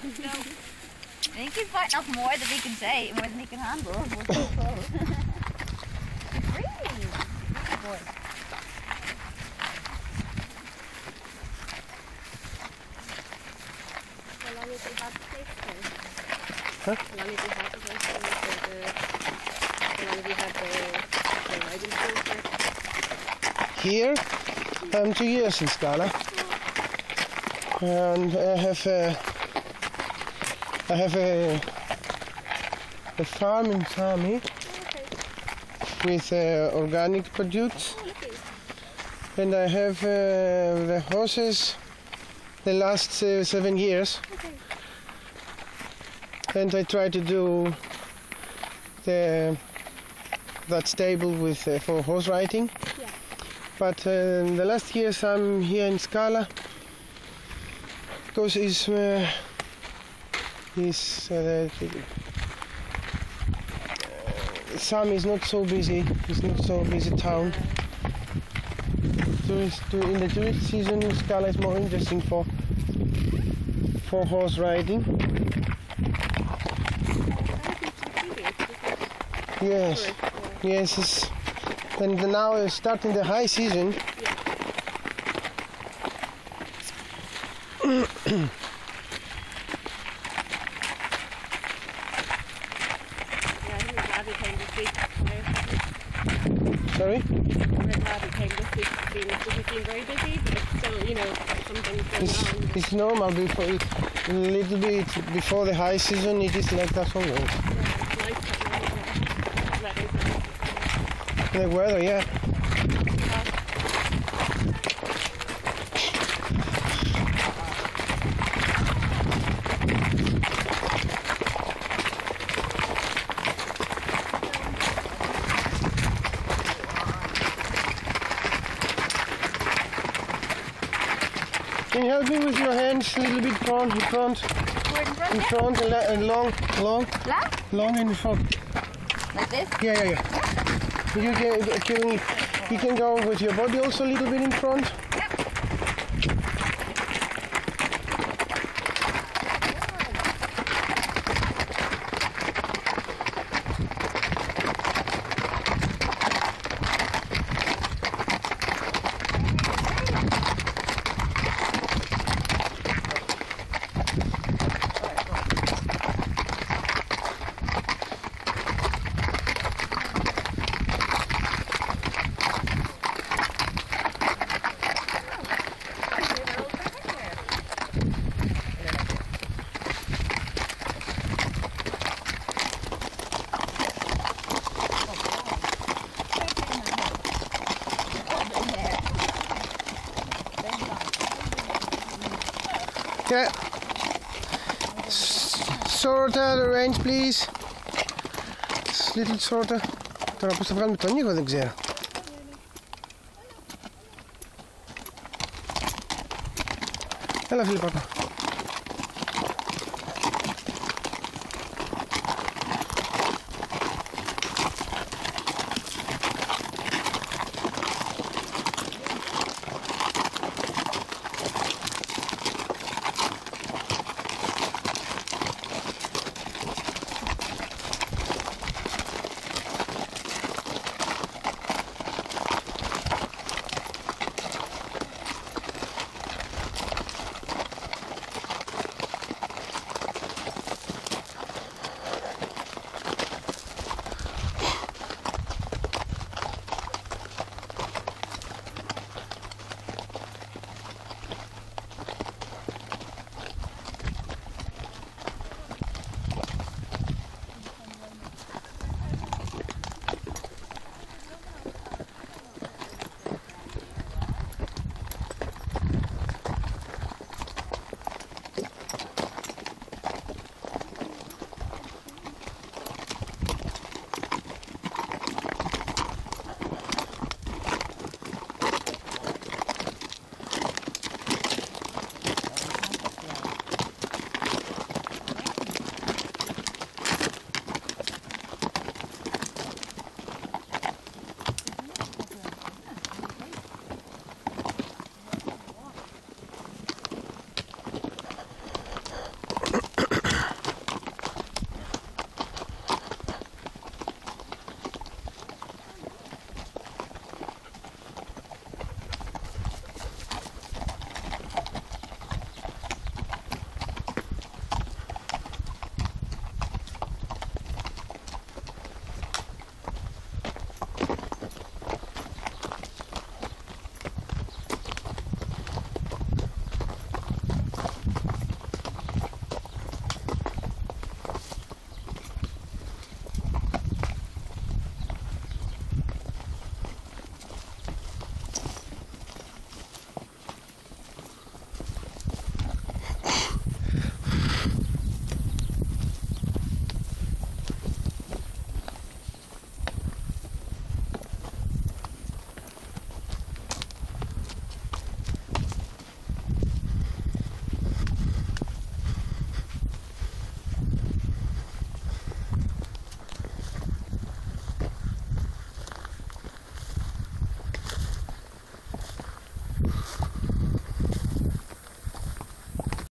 I think he's biting off more than he can say, more than he can handle. He's really good boy. How long did you have the place for? Huh? How long did you have the place for? How long did you have the riding school for? Here, I'm 2 years in Skala, and I have a farm in Sami with organic produce, and I have the horses the last 7 years, and I try to do that stable with for horse riding. Yeah. But the last years I'm here in Skala because Sami is not so busy. It's not so busy town. In the tourist season, Skala is more interesting for horse riding. Yes, yes. And now starting the high season. Sorry? I'm glad it came this week. It's been very busy, but it's still, you know, something's going on. It's normal before a little bit before the high season. It is like that always. Yeah, it's nice that weather's The weather, yeah. Can you help me with your hands a little bit in front, and long in front. Like this? Yeah. You can go with your body also a little bit in front. Yeah. Sorta, the range, please. Little sorta. Τώρα πώς θα βγάλουμε τον ήχο δεν ξέρω. Έλα φίλε Πάκο.